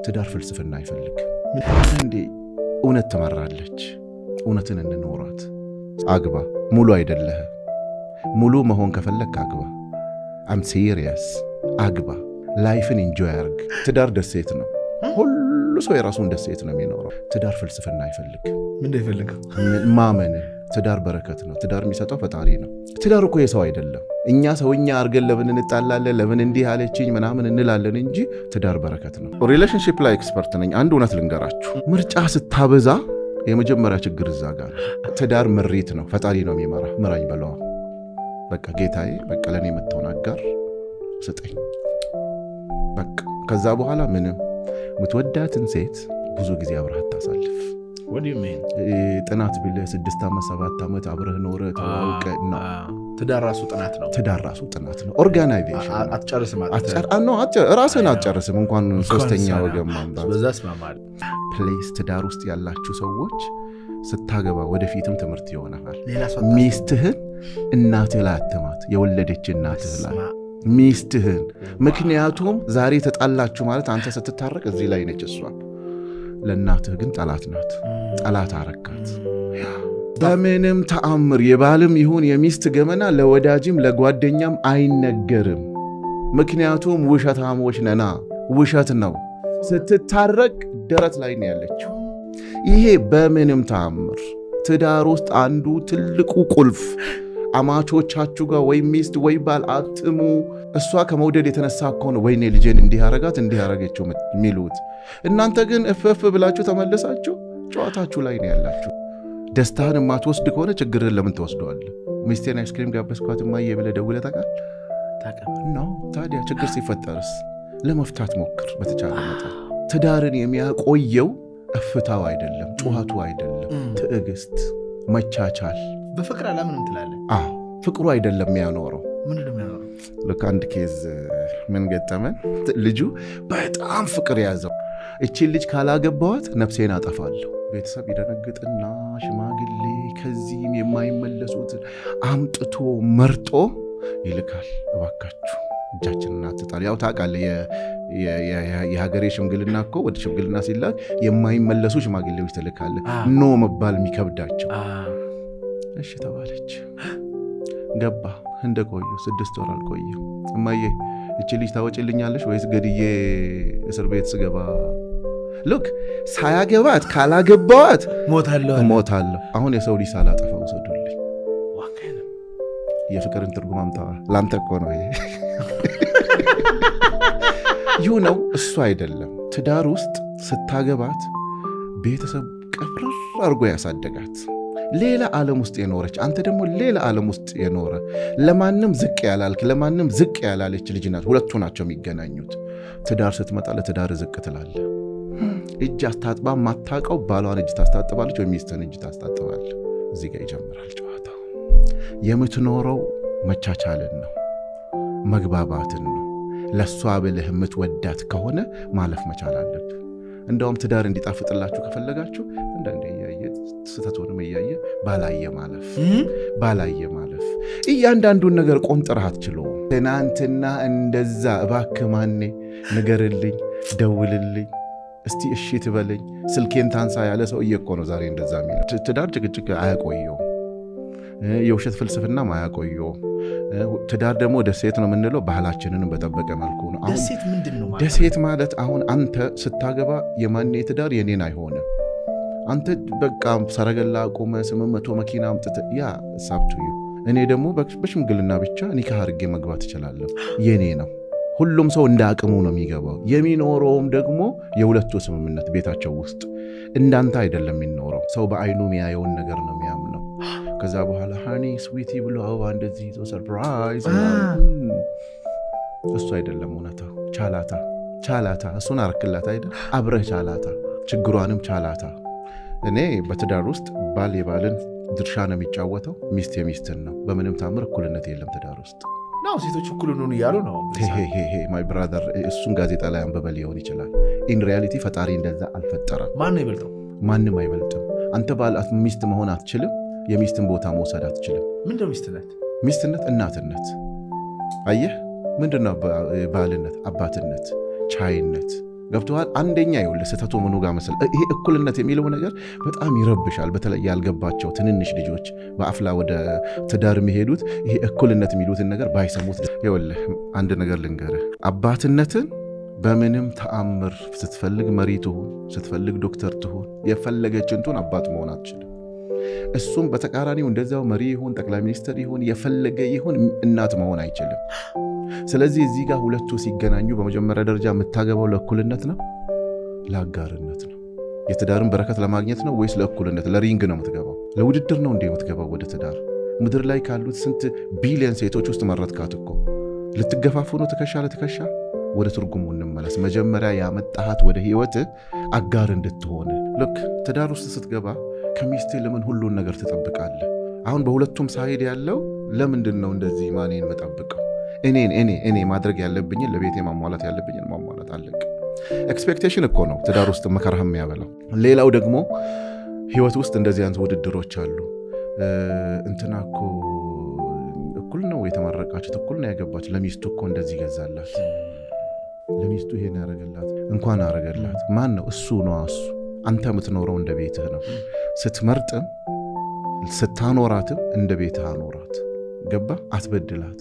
ትዳር ፍልስፍና አይፈልግ እንዴ እውነት ተመራለች እውነትን እንኖራት አግባ ሙሉ አይደለህ ሙሉ መሆን ከፈለክ አግባ I'm serious አግባ ላይፍን ኢንጆይ አርግ ትዳር ደሴት ነው ሁሉ ሰው የራሱን ደሴት ነው የሚኖረው ትዳር ፍልስፍና አይፈልግ ምን ይፈልጋ ማመን ትዳር በረከት ነው ትዳር የሚሰጠው ፈጣሪ ነው ትዳር እኮ የሰው አይደለም እኛ ሰውኛ አርገን ለምን እንጣላለን ለምን እንዲህ አለችኝ ምናምን እንላለን እንጂ ትዳር በረከት ነው ሪሌሽንሺፕ ላይ ኤክስፐርት ነኝ አንድ እውነት ልንገራችሁ ምርጫ ስታበዛ የመጀመሪያ ችግር እዛ ጋር ትዳር ምሪት ነው ፈጣሪ ነው የሚመራ ምራኝ በለው በቃ ጌታዬ በቃ ለኔ መተውን አጋር ስጠኝ በቃ ከዛ በኋላ ምንም ምትወዳትን ሴት ብዙ ጊዜ አብረህ ታሳልፍ What do you mean? ጥናት ቢለ 6 ዓመት 7 ዓመት አብረህ ኖረ ተዋውቀ ነው ትዳር ራሱ ጥናት ነው ትዳር ራሱ ጥናት ነው ኦርጋናይዜሽን አትጨርስም ራስህን አትጨርስም እንኳን ሶስተኛ ወገን ማምጣት በዛስ ማማል ፕሌስ ትዳር ውስጥ ያላችሁ ሰዎች ስታገባ ወደፊትም ትምህርት ይሆናል ሚስትህን እናትህ ላይ አትማት የወለደች እናትህ ላይ ሚስትህን ምክንያቱም ዛሬ ተጣላችሁ ማለት አንተ ስትታረቅ እዚህ ላይ ነች እሷ ለእናትህ ግን ጠላት ናት ጠላት አረካት በምንም ተአምር የባልም ይሁን የሚስት ገመና ለወዳጅም ለጓደኛም አይነገርም ምክንያቱም ውሸታሞች ነና ውሸት ነው ስትታረቅ ደረት ላይ ነው ያለችው ይሄ በምንም ተአምር ትዳር ውስጥ አንዱ ትልቁ ቁልፍ አማቾቻችሁ ጋር ወይ ሚስት ወይ ባል አጥሙ እሷ ከመውደድ የተነሳ ከሆነ ወይኔ ልጄን እንዲህ አረገችው ሚሉት እናንተ ግን እፍፍ ብላችሁ ተመለሳችሁ ጨዋታችሁ ላይ ነው ያላችሁ ደስታህን ማትወስድ ከሆነ ችግርን ለምን ተወስደዋል ሚስቴን አይስክሪም ጋበዝኳት ማየ ብለህ ደውለህ ታውቃለህ ነው ታዲያ ችግር ሲፈጠርስ ለመፍታት ሞክር በተቻለ መጠን ትዳርን የሚያቆየው እፍታው አይደለም ጨዋቱ አይደለም ትዕግስት መቻቻል በፍቅር አላምንም ትላለህ ፍቅሩ አይደለም የሚያኖረው ምንድነው የሚያኖረው ልክ አንድ ኬዝ ምን ገጠመን ልጁ በጣም ፍቅር ያዘው እቺ ልጅ ካላገባዋት ነፍሴን አጠፋለሁ ቤተሰብ ይደነግጥና ሽማግሌ ከዚህም የማይመለሱት አምጥቶ መርጦ ይልካል እባካችሁ እጃችንን አትጣሉ ያው ታውቃለህ የሀገሬ ሽምግልና እኮ ወደ ሽምግልና ሲላክ የማይመለሱ ሽማግሌዎች ትልካለ ኖ መባል የሚከብዳቸው እሺ ተባለች ገባ እንደቆዩ 6 ወር አልቆየ እማዬ እቺ ልጅ ታወጪልኛለሽ ወይስ ገድዬ እስር ቤት ስገባ ሉክ ሳያገባት ካላገባዋት ሞታለሁ አሁን የሰው ልጅ ሳላጠፋ ወሰዱልኝ የፍቅርን ትርጉም አምጣ ላንተ እኮ ነው ይሄ ይሁ ነው እሱ አይደለም ትዳር ውስጥ ስታገባት ቤተሰብ ቀብረር አርጎ ያሳደጋት ሌላ ዓለም ውስጥ የኖረች አንተ ደግሞ ሌላ ዓለም ውስጥ የኖረ ለማንም ዝቅ ያላልክ ለማንም ዝቅ ያላለች ልጅ ናት ሁለቱ ናቸው የሚገናኙት ትዳር ስትመጣ ለትዳር ዝቅ ትላለህ እጅ አስታጥባ ማታቀው ባሏን እጅ ታስታጥባለች ወይ ሚስትን እጅ ታስታጥባለች እዚህ ጋር ይጀምራል ጨዋታው የምትኖረው መቻቻልን ነው መግባባትን ነው ለሷ ብለህ የምትወዳት ከሆነ ማለፍ መቻል አለብህ እንደውም ትዳር እንዲጣፍጥላችሁ ከፈለጋችሁ እንደንደ ያየ ስተቶንም ያየ ባላየ ማለፍ እያንዳንዱን ነገር ቆንጥረህ አትችለውም ትናንትና እንደዛ እባክህ ማኔ ንገርልኝ ደውልልኝ እስቲ እሺ ትበለኝ ስልኬን ታንሳ ያለ ሰው እየኮ ነው ዛሬ እንደዛ የሚለው ትዳር ጭቅጭቅ አያቆየው የውሸት ፍልስፍና ማያቆየው ትዳር ደግሞ ደሴት ነው የምንለው ባህላችንን በጠበቀ መልኩ ነው ደሴት ምንድነው ማለት ደሴት ማለት አሁን አንተ ስታገባ የማንኔ ትዳር የኔን አይሆንም አንተ በቃ ሰረገላ ቆመ 800 መኪና አምጥተ ያ ሳብቱዩ እኔ ደግሞ በሽምግልና ብቻ ኒካህ አድርጌ መግባት እችላለሁ የኔ ነው ሁሉም ሰው እንደ አቅሙ ነው የሚገባው የሚኖረውም ደግሞ የሁለቱ ስምምነት ቤታቸው ውስጥ እንዳንተ አይደለም የሚኖረው ሰው በአይኑ የሚያየውን ነገር ነው የሚያምነው ከዛ በኋላ ሃኒ ስዊቲ ብሎ አበባ እንደዚህ ይዞ ሰርፕራይዝ እሱ አይደለም እውነታው ቻላታ እሱን አርክላት አይደል አብረህ ቻላታ ችግሯንም ቻላታ እኔ በትዳር ውስጥ ባል የባልን ድርሻ ነው የሚጫወተው ሚስት የሚስትን ነው በምንም ታምር እኩልነት የለም ትዳር ውስጥ ነው ሴቶች እኩል ሆኑ ይያሉ ነው ማይ ብራዘር እሱን ጋዜጣ ላይ አንበበል ሊሆን ይችላል ኢን ሪያሊቲ ፈጣሪ እንደዛ አልፈጠረም ማንም አይበልጥም አንተ ባል ሚስት መሆን አትችልም የሚስትን ቦታ መውሰድ አትችልም ምንድነው ሚስትነት እናትነት አየህ ምንድነው ባልነት አባትነት ቻይነት ገብቷል። አንደኛ ይኸውልህ ስህተቱ ምኑ ጋር መሰል ይሄ እኩልነት የሚለው ነገር በጣም ይረብሻል። በተለይ ያልገባቸው ትንንሽ ልጆች በአፍላ ወደ ትዳር የሚሄዱት ይሄ እኩልነት የሚሉትን ነገር ባይሰሙት። ይኸውልህ አንድ ነገር ልንገርህ፣ አባትነትን በምንም ተአምር ስትፈልግ መሪ ትሁን፣ ስትፈልግ ዶክተር ትሁን፣ የፈለገችንቱን አባት መሆን አትችልም። እሱም በተቃራኒው እንደዛው መሪ ይሁን፣ ጠቅላይ ሚኒስትር ይሁን፣ የፈለገ ይሁን እናት መሆን አይችልም። ስለዚህ እዚህ ጋር ሁለቱ ሲገናኙ በመጀመሪያ ደረጃ የምታገባው ለእኩልነት ነው፣ ለአጋርነት ነው። የትዳርን በረከት ለማግኘት ነው ወይስ ለእኩልነት? ለሪንግ ነው የምትገባው? ለውድድር ነው እንደ የምትገባው ወደ ትዳር? ምድር ላይ ካሉት ስንት ቢሊዮን ሴቶች ውስጥ መረጥካት እኮ። ልትገፋፉ ነው ትከሻ ለትከሻ? ወደ ትርጉሙ እንመለስ። መጀመሪያ ያመጣሃት ወደ ህይወት አጋር እንድትሆን። ልክ ትዳር ውስጥ ስትገባ ከሚስቴ ለምን ሁሉን ነገር ትጠብቃለህ? አሁን በሁለቱም ሳይድ ያለው ለምንድን ነው እንደዚህ ማኔን መጠብቀው? እኔ ማድረግ ያለብኝን ለቤቴ ማሟላት ያለብኝን ማሟላት አለቅ። ኤክስፔክቴሽን እኮ ነው ትዳር ውስጥ መከራህ የሚያበላው። ሌላው ደግሞ ህይወት ውስጥ እንደዚህ አይነት ውድድሮች አሉ። እንትና እኮ እኩል ነው የተመረቃችሁት፣ እኩል ነው ያገባችሁ፣ ለሚስቱ እኮ እንደዚህ ገዛላት፣ ለሚስቱ ይሄን ያረገላት፣ እንኳን አረገላት። ማን ነው? እሱ ነው። እሱ አንተ የምትኖረው እንደ ቤትህ ነው። ስትመርጥም ስታኖራትም እንደ ቤትህ አኖራት። ገባ? አትበድላት።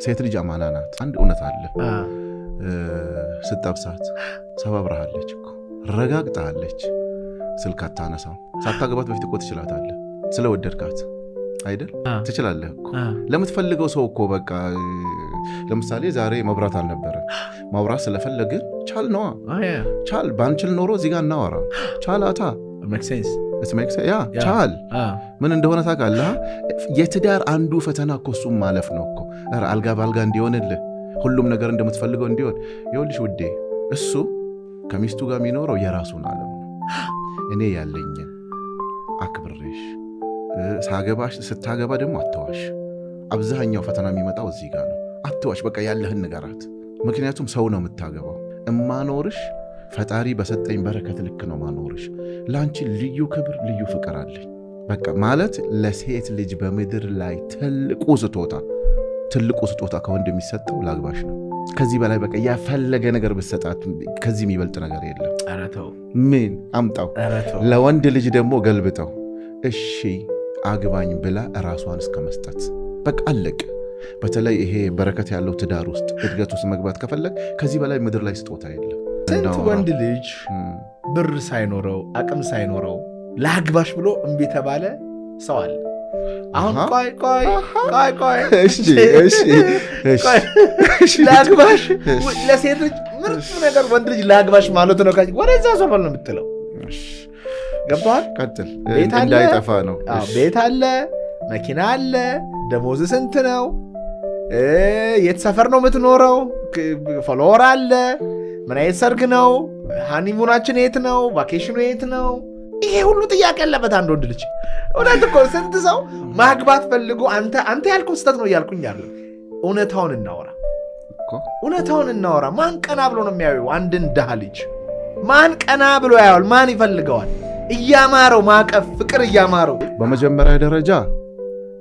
ሴት ልጅ አማና ናት። አንድ እውነት አለ። ስትጠብሳት ሰባብረሃለች እኮ፣ ረጋግጣለች። ስልክ አታነሳው። ሳታገባት በፊት እኮ ትችላታለህ። ስለወደድካት አይደል? ትችላለህ እኮ ለምትፈልገው ሰው እኮ። በቃ ለምሳሌ ዛሬ መብራት አልነበረም። ማውራት ስለፈለግን ቻል ነዋ። ቻል ባንችል ኖሮ እዚህ ጋር እናወራ። ቻላታ ቻል ምን እንደሆነ ታውቃለህ? የትዳር አንዱ ፈተና እኮ እሱም ማለፍ ነው እኮ። አልጋ በአልጋ እንዲሆንልህ ሁሉም ነገር እንደምትፈልገው እንዲሆን። ይኸውልሽ ውዴ፣ እሱ ከሚስቱ ጋር የሚኖረው የራሱን ዓለም ነው። እኔ ያለኝን አክብሬሽ ስታገባ ደግሞ አትዋሽ። አብዛኛው ፈተና የሚመጣው እዚህ ጋር ነው። አትዋሽ፣ በቃ ያለህን ንገራት። ምክንያቱም ሰው ነው የምታገባው። እማኖርሽ ፈጣሪ በሰጠኝ በረከት ልክ ነው ማኖርሽ። ለአንቺ ልዩ ክብር፣ ልዩ ፍቅር አለኝ። በቃ ማለት ለሴት ልጅ በምድር ላይ ትልቁ ስጦታ ከወንድ የሚሰጠው ላግባሽ ነው። ከዚህ በላይ በቃ ያፈለገ ነገር ብሰጣት ከዚህ የሚበልጥ ነገር የለም። ምን አምጣው። ለወንድ ልጅ ደግሞ ገልብጠው እሺ አግባኝ ብላ ራሷን እስከ መስጠት በቃ አለቅ። በተለይ ይሄ በረከት ያለው ትዳር ውስጥ እድገት ውስጥ መግባት ከፈለግ ከዚህ በላይ ምድር ላይ ስጦታ የለም። ስንት ወንድ ልጅ ብር ሳይኖረው አቅም ሳይኖረው ላግባሽ ብሎ እምቢ ተባለ ሰው አለ። አሁን ቆይ ላግባሽ ለሴት ልጅ ምርጥ ነገር ወንድ ልጅ ላግባሽ ማለት ነው። ወደዛ ሶፋል ነው የምትለው። ገባል? ቀጥል። እንዳይጠፋ ነው። ቤት አለ፣ መኪና አለ፣ ደሞዝ ስንት ነው፣ የት ሰፈር ነው የምትኖረው፣ ፎሎወር አለ፣ ምን አይነት ሰርግ ነው፣ ሃኒሙናችን የት ነው፣ ቫኬሽኑ የት ነው? ይሄ ሁሉ ጥያቄ ያለበት አንድ ወንድ ልጅ። እውነት እኮ ስንት ሰው ማግባት ፈልጎ አንተ ያልከው ስህተት ነው እያልኩኝ አለ። እውነታውን እናወራ። ማን ቀና ብሎ ነው የሚያየው? አንድን ድሃ ልጅ ማን ቀና ብሎ ያየዋል? ማን ይፈልገዋል? እያማረው ማቀፍ ፍቅር እያማረው። በመጀመሪያ ደረጃ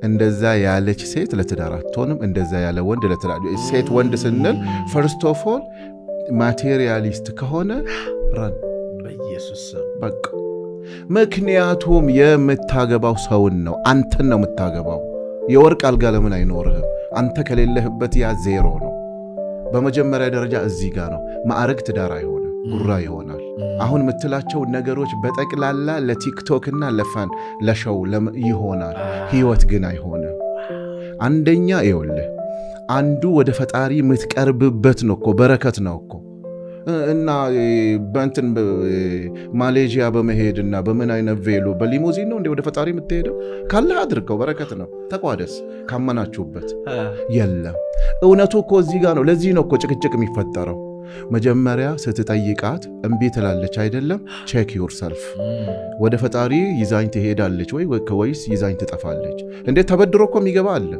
እንደዛ ያለች ሴት ለትዳር አትሆንም። እንደዛ ያለ ወንድ ለትዳር ሴት ወንድ ስንል ፈርስት ኦፍ ኦል ማቴሪያሊስት ከሆነ ረን በኢየሱስ በቃ። ምክንያቱም የምታገባው ሰውን ነው፣ አንተን ነው የምታገባው። የወርቅ አልጋ ለምን አይኖርህም? አንተ ከሌለህበት ያ ዜሮ ነው። በመጀመሪያ ደረጃ እዚህ ጋር ነው። ማዕረግ ትዳር አይሆንም፣ ጉራ ይሆናል። አሁን የምትላቸው ነገሮች በጠቅላላ ለቲክቶክ እና ለፋን ለሸው ይሆናል። ህይወት ግን አይሆንም። አንደኛ ይኸውልህ አንዱ ወደ ፈጣሪ የምትቀርብበት ነው እኮ በረከት ነው እኮ። እና በእንትን ማሌዥያ በመሄድና በምን አይነት ቬሎ በሊሙዚን ነው እንደ ወደ ፈጣሪ የምትሄደው? ካለህ አድርገው፣ በረከት ነው። ተቋደስ ካመናችሁበት። የለም እውነቱ እኮ እዚህ ጋር ነው። ለዚህ ነው እኮ ጭቅጭቅ የሚፈጠረው። መጀመሪያ ስትጠይቃት እምቢ ትላለች አይደለም? ቼክ ዩር ሰልፍ። ወደ ፈጣሪ ይዛኝ ትሄዳለች ወይስ ይዛኝ ትጠፋለች? እንዴት ተበድሮ እኮ የሚገባ አለ፣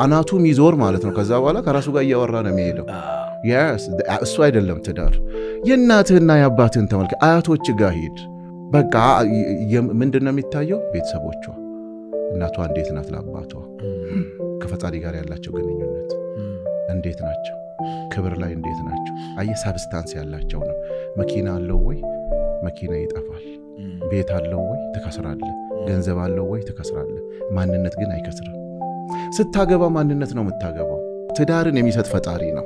አናቱ ሚዞር ማለት ነው። ከዛ በኋላ ከራሱ ጋር እያወራ ነው የሚሄደው። እሱ አይደለም ትዳር። የእናትህና የአባትህን ተመልከት። አያቶች ጋር ሂድ። በቃ ምንድን ነው የሚታየው? ቤተሰቦቿ፣ እናቷ እንዴት ናት ለአባቷ፣ ከፈጣሪ ጋር ያላቸው ግንኙነት እንዴት ናቸው? ክብር ላይ እንዴት ናቸው? አየህ ሳብስታንስ ያላቸው ነው። መኪና አለው ወይ? መኪና ይጠፋል። ቤት አለው ወይ? ትከስራለህ። ገንዘብ አለው ወይ? ትከስራለህ። ማንነት ግን አይከስርም። ስታገባ ማንነት ነው የምታገባው። ትዳርን የሚሰጥ ፈጣሪ ነው።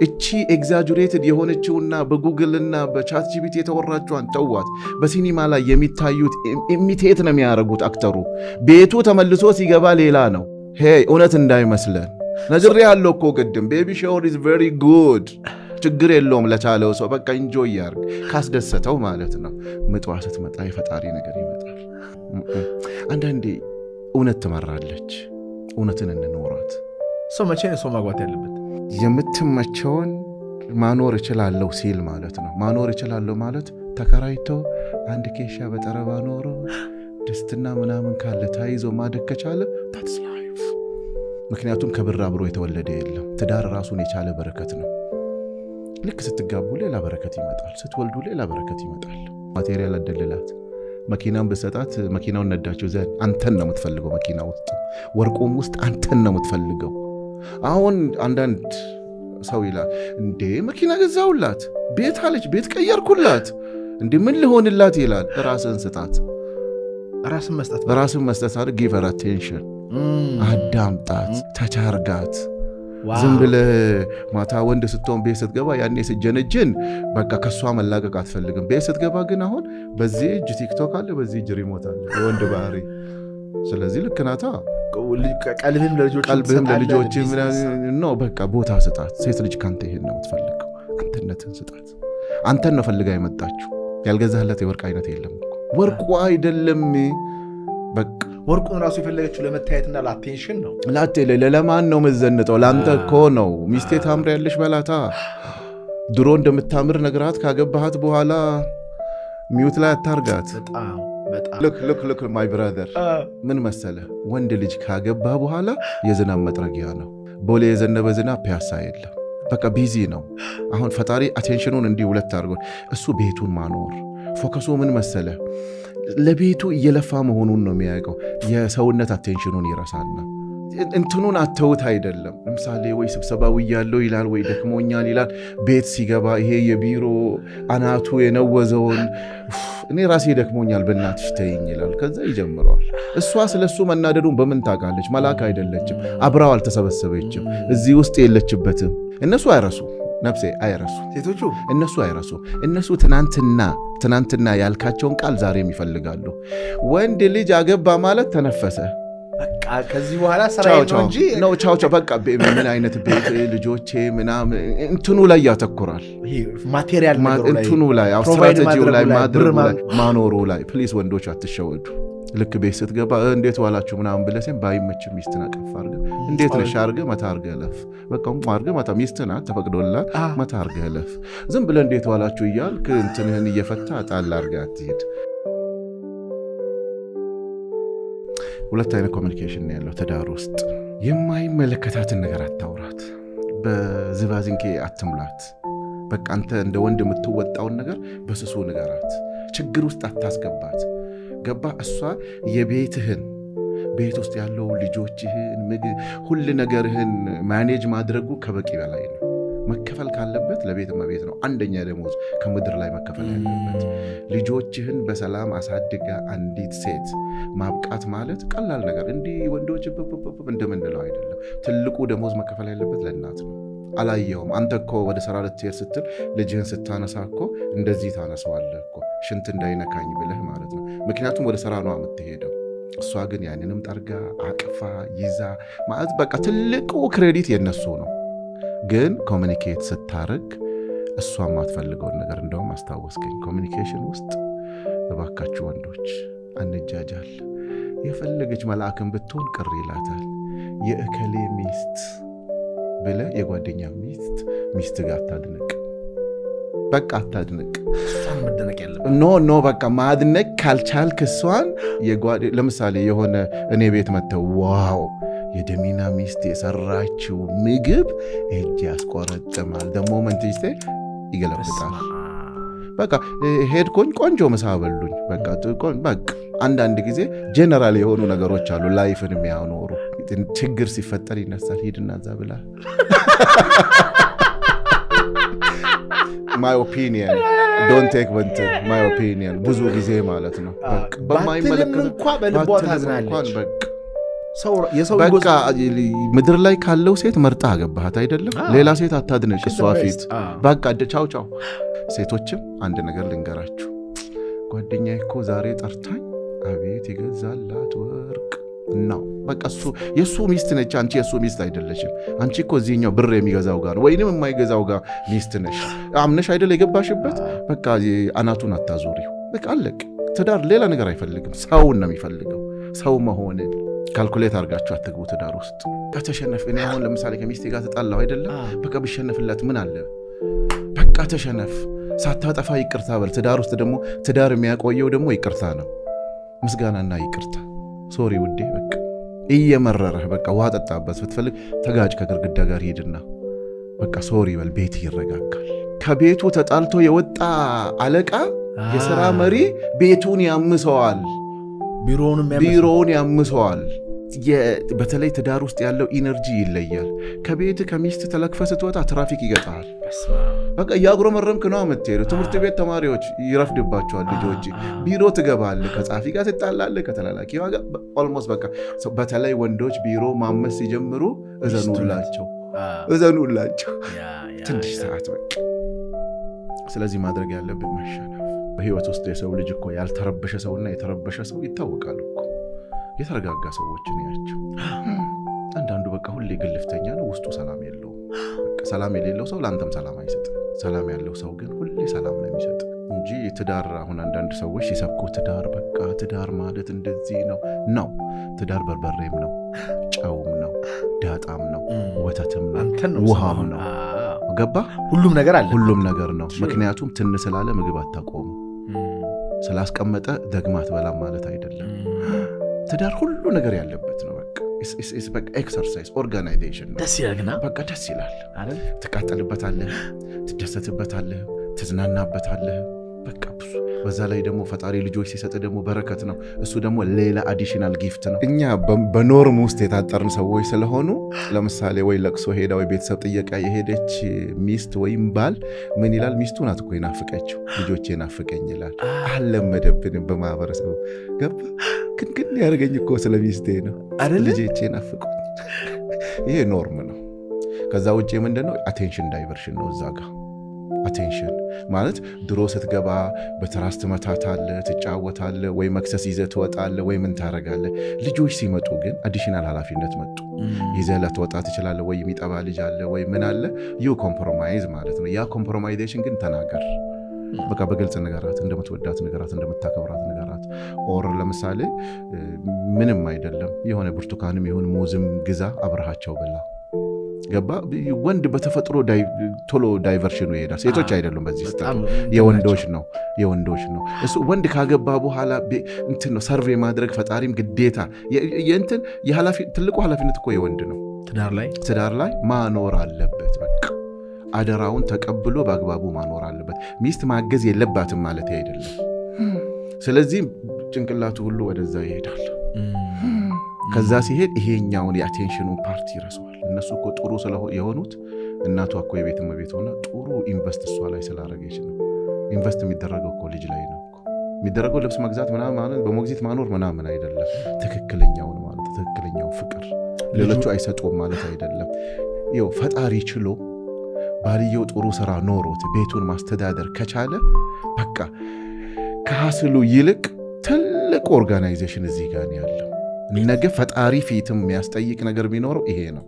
እቺ ኤግዛጁሬትድ የሆነችውና በጉግልና በቻት ጂፒቲ የተወራችዋን ተዋት። በሲኒማ ላይ የሚታዩት ኢሚቴት ነው የሚያደርጉት አክተሩ። ቤቱ ተመልሶ ሲገባ ሌላ ነው። ሄይ እውነት እንዳይመስለን ነግሬ ያለው እኮ ቅድም ቤቢ ሻወር ኢዝ ቬሪ ጉድ። ችግር የለውም ለቻለው ሰው በቃ ኢንጆይ ያርግ ካስደሰተው ማለት ነው። ምጧ ስትመጣ የፈጣሪ ነገር ይመጣል። አንዳንዴ እውነት ትመራለች። እውነትን እንኖራት። ሰው መቼ ነው ሰው ማግባት ያለበት? የምትመቸውን ማኖር እችላለሁ ሲል ማለት ነው። ማኖር እችላለሁ ማለት ተከራይቶ አንድ ኬሻ በጠረባ ኖሮ ድስትና ምናምን ካለ ታይዞ ማደግ ከቻለ that's life። ምክንያቱም ከብር አብሮ የተወለደ የለም። ትዳር ራሱን የቻለ በረከት ነው። ልክ ስትጋቡ ሌላ በረከት ይመጣል፣ ስትወልዱ ሌላ በረከት ይመጣል። ማቴሪያል አደልላት። መኪናን ብሰጣት መኪናውን ነዳቸው ዘንድ አንተን ነው የምትፈልገው። መኪና ውስጥ ወርቁም ውስጥ አንተን ነው የምትፈልገው። አሁን አንዳንድ ሰው ይላል እንዴ መኪና ገዛውላት፣ ቤት አለች፣ ቤት ቀየርኩላት፣ እንዴ ምን ልሆንላት ይላል። ራስን ስጣት። ራስን መስጠት አይደል? ጊቭ ሄር አቴንሽን። አዳምጣት፣ ተቻርጋት። ዝም ብለህ ማታ ወንድ ስትሆን ቤት ስትገባ ያኔ ስጀነጅን በቃ ከሷ መላቀቅ አትፈልግም። ቤት ስትገባ ግን አሁን በዚህ እጅ ቲክቶክ አለ፣ በዚህ እጅ ሪሞት አለ። የወንድ ባህሪ። ስለዚህ ልክ ናታ። ቀልብህም ለልጆች ነው። በቃ ቦታ ስጣት። ሴት ልጅ ካንተ ይሄን ነው የምትፈልገው። አንተነትን ስጣት። አንተን ነው ፈልጋ የመጣችው። ያልገዛህለት የወርቅ አይነት የለም እኮ። ወርቁ አይደለም በቃ ወርቁን ራሱ የፈለገችው ለመታየትና ለአቴንሽን ነው። ለማን ነው መዘንጠው? ለአንተ እኮ ነው። ሚስቴ ታምሪያለሽ በላታ። ድሮ እንደምታምር ነግራት ካገባሃት በኋላ ሚውት ላይ አታርጋት። ልክ ማይ ብራዘር ምን መሰለ፣ ወንድ ልጅ ካገባ በኋላ የዝናብ መጥረጊያ ነው። ቦሌ የዘነበ ዝናብ ፒያሳ የለም። በቃ ቢዚ ነው። አሁን ፈጣሪ አቴንሽኑን እንዲህ ሁለት አድርጎ እሱ ቤቱን ማኖር ፎከሱ ምን መሰለ፣ ለቤቱ እየለፋ መሆኑን ነው የሚያውቀው። የሰውነት አቴንሽኑን ይረሳና እንትኑን አተውት አይደለም። ለምሳሌ ወይ ስብሰባዊ ያለው ይላል፣ ወይ ደክሞኛል ይላል። ቤት ሲገባ ይሄ የቢሮ አናቱ የነወዘውን እኔ ራሴ ደክሞኛል በእናትሽ ተይኝ ይላል። ከዛ ይጀምረዋል። እሷ ስለሱ መናደዱን በምን ታውቃለች? መልአክ አይደለችም። አብራው አልተሰበሰበችም። እዚህ ውስጥ የለችበትም። እነሱ አይረሱ፣ ነፍሴ አይረሱ። ሴቶቹ እነሱ አይረሱ። እነሱ ትናንትና ያልካቸውን ቃል ዛሬም ይፈልጋሉ። ወንድ ልጅ አገባ ማለት ተነፈሰ። በቃ ከዚህ በኋላ ስራዬ ነው እንጂ ነው ቻው በቃ ምን አይነት ቤት ልጆቼ ምናምን እንትኑ ላይ ያተኩራል። ማቴሪያል እንትኑ ላይ ስትራቴጂው ላይ ማድረጉ ላይ ማኖሩ ላይ። ፕሊዝ ወንዶች አትሸወዱ። ልክ ቤት ስትገባ እንዴት ዋላችሁ ምናምን ብለህ ባይመችም ሚስትን አቀፍ አድርገህ እንዴት ነሽ አድርገህ መታ አድርገህ እለፍ። በቃ አድርገህ መታ ሚስትን ተፈቅዶላት መታ አድርገህ እለፍ። ዝም ብለህ እንዴት ዋላችሁ እያልክ እንትንህን እየፈታ ጣል አድርገህ አትሄድ። ሁለት አይነት ኮሚኒኬሽን ያለው ትዳር ውስጥ። የማይመለከታትን ነገር አታውራት። በዝባዝንኬ አትምላት። በቃ አንተ እንደ ወንድ የምትወጣውን ነገር በስሱ ንገራት። ችግር ውስጥ አታስገባት። ገባ? እሷ የቤትህን ቤት ውስጥ ያለው ልጆችህን፣ ምግብ፣ ሁሉ ነገርህን ማኔጅ ማድረጉ ከበቂ በላይ ነው። መከፈል ካለበት ለቤት መቤት ነው። አንደኛ ደሞዝ ከምድር ላይ መከፈል ያለበት። ልጆችህን በሰላም አሳድጋ አንዲት ሴት ማብቃት ማለት ቀላል ነገር እንዲህ ወንዶች እንደምንለው አይደለም። ትልቁ ደሞዝ መከፈል ያለበት ለእናት ነው። አላየውም? አንተ እኮ ወደ ስራ ልትሄድ ስትል ልጅህን ስታነሳ እኮ እንደዚህ ታነሳዋለህ እኮ ሽንት እንዳይነካኝ ብለህ ማለት ነው። ምክንያቱም ወደ ስራ ነው የምትሄደው። እሷ ግን ያንንም ጠርጋ አቅፋ ይዛ ማለት በቃ ትልቁ ክሬዲት የነሱ ነው። ግን ኮሚኒኬት ስታርግ እሷ የማትፈልገውን ነገር እንደውም አስታወስከኝ። ኮሚኒኬሽን ውስጥ እባካችሁ ወንዶች አንጃጃል። የፈለገች መልአክን ብትሆን ቅር ይላታል። የእከሌ ሚስት ብለህ የጓደኛ ሚስት ጋር አታድንቅ። በቃ አታድንቅ። ኖ በቃ ማድነቅ ካልቻልክ እሷን ለምሳሌ የሆነ እኔ ቤት መጥተው ዋው የደሚና ሚስት የሰራችው ምግብ እጅ ያስቆረጥማል። ደግሞ መንትጅቴ ይገለብጣል። በቃ ሄድኮኝ ቆንጆ ምሳ በሉኝ። በቃ አንዳንድ ጊዜ ጀነራል የሆኑ ነገሮች አሉ ላይፍን የሚያኖሩ። ችግር ሲፈጠር ይነሳል። ሂድና እዛ ብላ ማይ ኦፒኒየን ዶንት ቴክ ወንት ማይ ኦፒኒየን ብዙ ጊዜ ማለት ነው በማይመለከት እንኳን በልቧ ታዝናለች በቃ ምድር ላይ ካለው ሴት መርጣ አገባሃት አይደለም ሌላ ሴት አታድነሽ እሷ ፊት በቃ ቻው ቻው ሴቶችም አንድ ነገር ልንገራችሁ ጓደኛዬ እኮ ዛሬ ጠርታኝ አቤት ይገዛላት ወርቅ ነው በቃ እሱ የሱ ሚስት ነች አንቺ የሱ ሚስት አይደለሽም አንቺ እኮ እዚህኛው ብር የሚገዛው ጋር ወይንም የማይገዛው ጋር ሚስት ነሽ አምነሽ አይደል የገባሽበት በቃ አናቱን አታዞሪው በቃ አለቅ ትዳር ሌላ ነገር አይፈልግም ሰውን ነው የሚፈልገው ሰው መሆንን ካልኩሌት አድርጋችሁ አትግቡ ትዳር ውስጥ ከተሸነፍ እኔ አሁን ለምሳሌ ከሚስቴ ጋር ተጣላሁ አይደለም በቃ ብሸነፍላት ምን አለ በቃ ተሸነፍ ሳታጠፋ ይቅርታ በል ትዳር ውስጥ ደግሞ ትዳር የሚያቆየው ደግሞ ይቅርታ ነው ምስጋናና ይቅርታ ሶሪ ውዴ በቃ እየመረረህ በቃ ውሃ ጠጣበት ብትፈልግ ተጋጭ ከግርግዳ ጋር ሄድና በቃ ሶሪ በል ቤት ይረጋጋል ከቤቱ ተጣልቶ የወጣ አለቃ የሥራ መሪ ቤቱን ያምሰዋል ቢሮውን ያምሰዋል በተለይ ትዳር ውስጥ ያለው ኢነርጂ ይለያል ከቤት ከሚስት ተለክፈ ስትወጣ ትራፊክ ይገጣል በቃ ያጉረመረምክ ነው የምትሄደው ትምህርት ቤት ተማሪዎች ይረፍድባቸዋል ልጆች ቢሮ ትገባለህ ከጻፊ ጋር ትጣላለህ ከተላላኪ ጋር ኦልሞስት በቃ በተለይ ወንዶች ቢሮ ማመስ ሲጀምሩ እዘኑላቸው ትንሽ ሰዓት በቃ ስለዚህ ማድረግ ያለብን መሸነፍ በህይወት ውስጥ የሰው ልጅ እኮ ያልተረበሸ ሰውና የተረበሸ ሰው ይታወቃሉ እኮ የተረጋጋ ሰዎችን ያቸው አንዳንዱ በቃ ሁሌ ግልፍተኛ ነው ውስጡ ሰላም የለውም በቃ ሰላም የሌለው ሰው ለአንተም ሰላም አይሰጥ ሰላም ያለው ሰው ግን ሁሌ ሰላም ነው የሚሰጥ እንጂ ትዳር አሁን አንዳንድ ሰዎች ሲሰብኩ ትዳር በቃ ትዳር ማለት እንደዚህ ነው ትዳር በርበሬም ነው ጨውም ነው ዳጣም ነው ወተትም ነው ውሃም ነው ገባ ሁሉም ነገር አለ ሁሉም ነገር ነው ምክንያቱም ትን ስላለ ምግብ አታቆሙ ስላስቀመጠ ደግማት በላም ማለት አይደለም ትዳር ሁሉ ነገር ያለበት ነው በቃ it's በቃ ኤክሰርሳይዝ ኦርጋናይዜሽን ነው በቃ ደስ ይላል አይደል ትቃጠልበታለህ ትደሰትበታለህ ትዝናናበታለህ በቃ ብዙ በዛ ላይ ደግሞ ፈጣሪ ልጆች ሲሰጥ ደግሞ በረከት ነው እሱ ደግሞ ሌላ አዲሽናል ጊፍት ነው እኛ በኖርም ውስጥ የታጠርን ሰዎች ስለሆኑ ለምሳሌ ወይ ለቅሶ ሄዳ ወይ ቤተሰብ ጥየቃ የሄደች ሚስት ወይም ባል ምን ይላል ሚስቱ ናት እኮ ይናፍቀችው ልጆቼ ናፍቀኝ ይላል አለመደብንም በማህበረሰቡ ገባ ግን ያደርገኝ እኮ ስለ ሚስቴ ነው ልጆቼ ናፍቁኝ ይሄ ኖርም ነው ከዛ ውጪ ምንድነው አቴንሽን ዳይቨርሽን ነው እዛ ጋር አቴንሽን ማለት ድሮ ስትገባ በትራስ ትመታታለህ ትጫወታለህ ወይ መክሰስ ይዘህ ትወጣለህ ወይ ምን ታረጋለህ ልጆች ሲመጡ ግን አዲሽናል ኃላፊነት መጡ ይዘህ ለተወጣ ትችላለህ ወይ የሚጠባ ልጅ አለ ወይ ምን አለ ዩ ኮምፕሮማይዝ ማለት ነው ያ ኮምፕሮማይዜሽን ግን ተናገር በቃ በግልጽ ነገራት እንደምትወዳት ነገራት እንደምታከብራት ነገራት ኦር ለምሳሌ ምንም አይደለም የሆነ ብርቱካንም ይሁን ሙዝም ግዛ አብረሃቸው በላ ገባ ወንድ በተፈጥሮ ቶሎ ዳይቨርሽኑ ይሄዳል ሴቶች አይደሉም በዚህ ስታል የወንዶች ነው እሱ ወንድ ካገባ በኋላ እንትን ነው ሰርቬ ማድረግ ፈጣሪም ግዴታ የእንትን ትልቁ ኃላፊነት እኮ የወንድ ነው ትዳር ላይ ማኖር አለበት በቃ አደራውን ተቀብሎ በአግባቡ ማኖር አለበት ሚስት ማገዝ የለባትም ማለት አይደለም ስለዚህ ጭንቅላቱ ሁሉ ወደዛ ይሄዳል ከዛ ሲሄድ ይሄኛውን የአቴንሽኑ ፓርቲ ይረሳዋል እነሱ እኮ ጥሩ የሆኑት እናቷ እኮ የቤትም ቤት ሆና ጥሩ ኢንቨስት እሷ ላይ ስላረገች ነው ኢንቨስት የሚደረገው እኮ ልጅ ላይ ነው የሚደረገው ልብስ መግዛት ምናምን ማለት በሞግዚት ማኖር ምናምን አይደለም ትክክለኛውን ማለት ትክክለኛው ፍቅር ሌሎቹ አይሰጡም ማለት አይደለም ይኸው ፈጣሪ ችሎ ባልየው ጥሩ ስራ ኖሮት ቤቱን ማስተዳደር ከቻለ በቃ ከሐስሉ ይልቅ ትልቅ ኦርጋናይዜሽን እዚህ ጋር ያለው ነገ ፈጣሪ ፊትም የሚያስጠይቅ ነገር ቢኖረው ይሄ ነው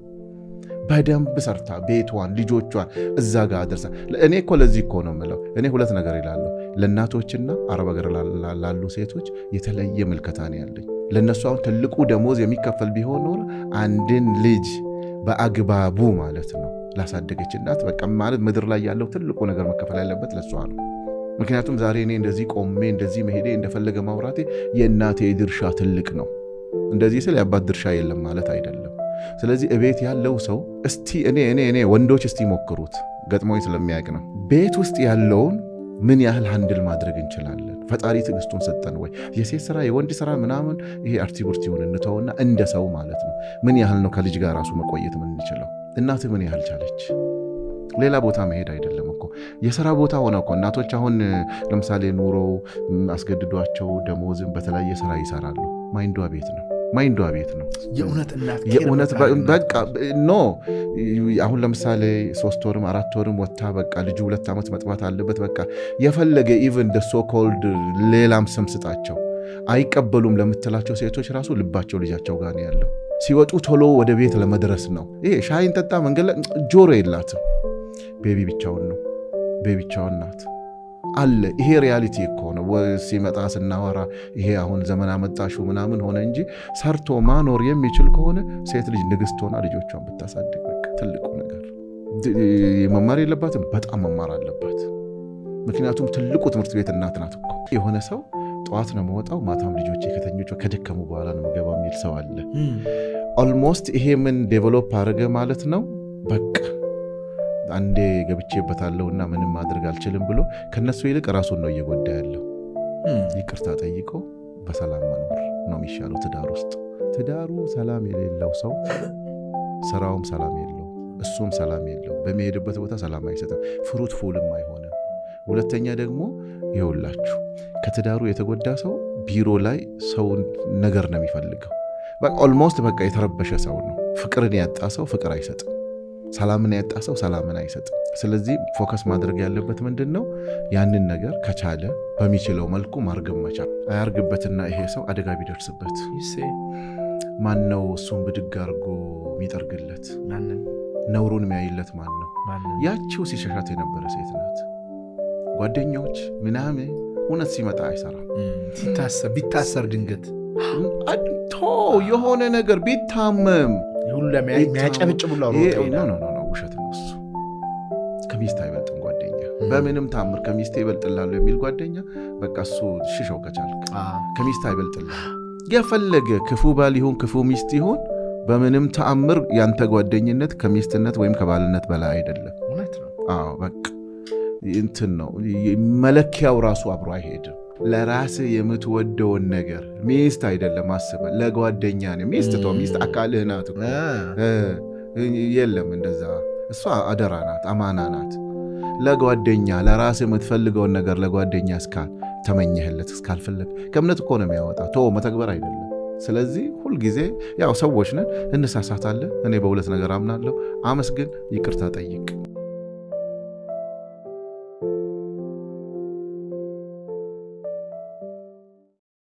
በደንብ ሰርታ ቤቷን ልጆቿን እዛ ጋር አደረሰ እኔ እኮ ለዚህ እኮ ነው የምለው እኔ ሁለት ነገር ይላለሁ ለእናቶችና አረብ ሀገር ላሉ ሴቶች የተለየ ምልከታ ነው ያለኝ ለነሱ አሁን ትልቁ ደሞዝ የሚከፈል ቢሆን ኖር አንድን ልጅ በአግባቡ ማለት ነው ላሳደገች እናት በቃ ማለት ምድር ላይ ያለው ትልቁ ነገር መከፈል ያለበት ለሷ ነው ምክንያቱም ዛሬ እኔ እንደዚህ ቆሜ እንደዚህ መሄዴ እንደፈለገ ማውራቴ የእናቴ ድርሻ ትልቅ ነው እንደዚህ ስለ ያባት ድርሻ የለም ማለት አይደለም ስለዚህ እቤት ያለው ሰው እስቲ እኔ ወንዶች እስቲ ሞክሩት ገጥሞኝ ስለሚያውቅ ነው ቤት ውስጥ ያለውን ምን ያህል ሃንድል ማድረግ እንችላለን ፈጣሪ ትዕግስቱን ሰጠን ወይ የሴት ስራ የወንድ ስራ ምናምን ይሄ አርቲቡርቲውን እንተውና እንደ ሰው ማለት ነው ምን ያህል ነው ከልጅ ጋር ራሱ መቆየት ምን እንችላለን እናት ምን ያህል ቻለች ሌላ ቦታ መሄድ አይደለም እኮ የሥራ ቦታ ሆነ እኮ እናቶች አሁን ለምሳሌ ኑሮ አስገድዷቸው ደሞዝን በተለያየ ሥራ ይሰራሉ። ማይንዷ ቤት ነው የእውነት በቃ ኖ አሁን ለምሳሌ 3 ወርም 4 ወርም ወታ በቃ ልጁ 2 ዓመት መጥባት አለበት በቃ የፈለገ ኢቭን ደ ሶ ኮልድ ሌላም ስም ስጣቸው አይቀበሉም ለምትላቸው ሴቶች ራሱ ልባቸው ልጃቸው ጋር ነው ያለው። ሲወጡ ቶሎ ወደ ቤት ለመድረስ ነው። ይሄ ሻይን ጠጣ መንገድ ጆሮ የላትም። ቤቢ ብቻውን ናት አለ። ይሄ ሪያሊቲ እኮ ነው። ሲመጣ ስናወራ ይሄ አሁን ዘመን አመጣሹ ምናምን ሆነ እንጂ ሰርቶ ማኖር የሚችል ከሆነ ሴት ልጅ ንግስት ሆና ልጆቿን ብታሳድግ በቃ ትልቁ ነገር። መማር የለባትም? በጣም መማር አለባት። ምክንያቱም ትልቁ ትምህርት ቤት እናት ናት እኮ። የሆነ ሰው ጠዋት ነው መወጣው ማታም ልጆቼ ከተኞቹ ከደከሙ በኋላ ነው መገባ የሚል ሰው አለ። ኦልሞስት ይሄ ምን ዴቨሎፕ አድርገ ማለት ነው በቃ አንዴ ገብቼበታለሁና ምንም ማድረግ አልችልም ብሎ ከነሱ ይልቅ ራሱን ነው እየጎዳ ያለው። ይቅርታ ጠይቆ በሰላም መኖር ነው የሚሻለው። ትዳሩ ሰላም የሌለው ሰው ስራውም ሰላም የለው፣ እሱም ሰላም የለው፣ በሚሄድበት ቦታ ሰላም አይሰጥም፣ ፍሩትፉልም አይሆንም። ሁለተኛ ደግሞ ይኸውላችሁ ከትዳሩ የተጎዳ ሰው ቢሮ ላይ ሰው ነገር ነው የሚፈልገው። በቃ ኦልሞስት በቃ የተረበሸ ሰው ነው። ፍቅርን ያጣ ሰው ፍቅር አይሰጥም፣ ሰላምን ያጣ ሰው ሰላምን አይሰጥም። ስለዚህ ፎከስ ማድረግ ያለበት ምንድን ነው? ያንን ነገር ከቻለ በሚችለው መልኩ ማርገብ መቻል። አያርግበትና ይሄ ሰው አደጋ ቢደርስበት ማን ነው እሱን ብድግ አድርጎ የሚጠርግለት? ነውሩን የሚያይለት ማን ነው? ያቺው ሲሸሻት የነበረ ሴት ናት። ጓደኞች ምናምን እውነት ሲመጣ አይሰራም። ቢታሰር ድንገት የሆነ ነገር ቢታመም የሚያጨብጭቡላ ውሸት ነው እሱ። ከሚስት አይበልጥም ጓደኛ፣ በምንም ታምር ከሚስት ይበልጥላሉ የሚል ጓደኛ በቃ እሱ ሽሸው ከቻልክ ከሚስት አይበልጥላ። የፈለገ ክፉ ባል ይሁን ክፉ ሚስት ይሁን በምንም ተአምር ያንተ ጓደኝነት ከሚስትነት ወይም ከባልነት በላይ አይደለም። በቃ እንትን ነው መለኪያው ራሱ አብሮ አይሄድም። ለራስህ የምትወደውን ነገር ሚስት አይደለም አስበ ለጓደኛ ነው። ሚስት አካልህ ናት። የለም እንደዛ። እሷ አደራ ናት፣ አማና ናት። ለጓደኛ ለራስህ የምትፈልገውን ነገር ለጓደኛ እስካል ተመኘህለት እስካልፈለግ ከእምነት እኮ ነው የሚያወጣ መተግበር አይደለም። ስለዚህ ሁልጊዜ ያው ሰዎች ነን፣ እንሳሳታለን። እኔ በሁለት ነገር አምናለሁ። አመስግን፣ ይቅርታ ጠይቅ።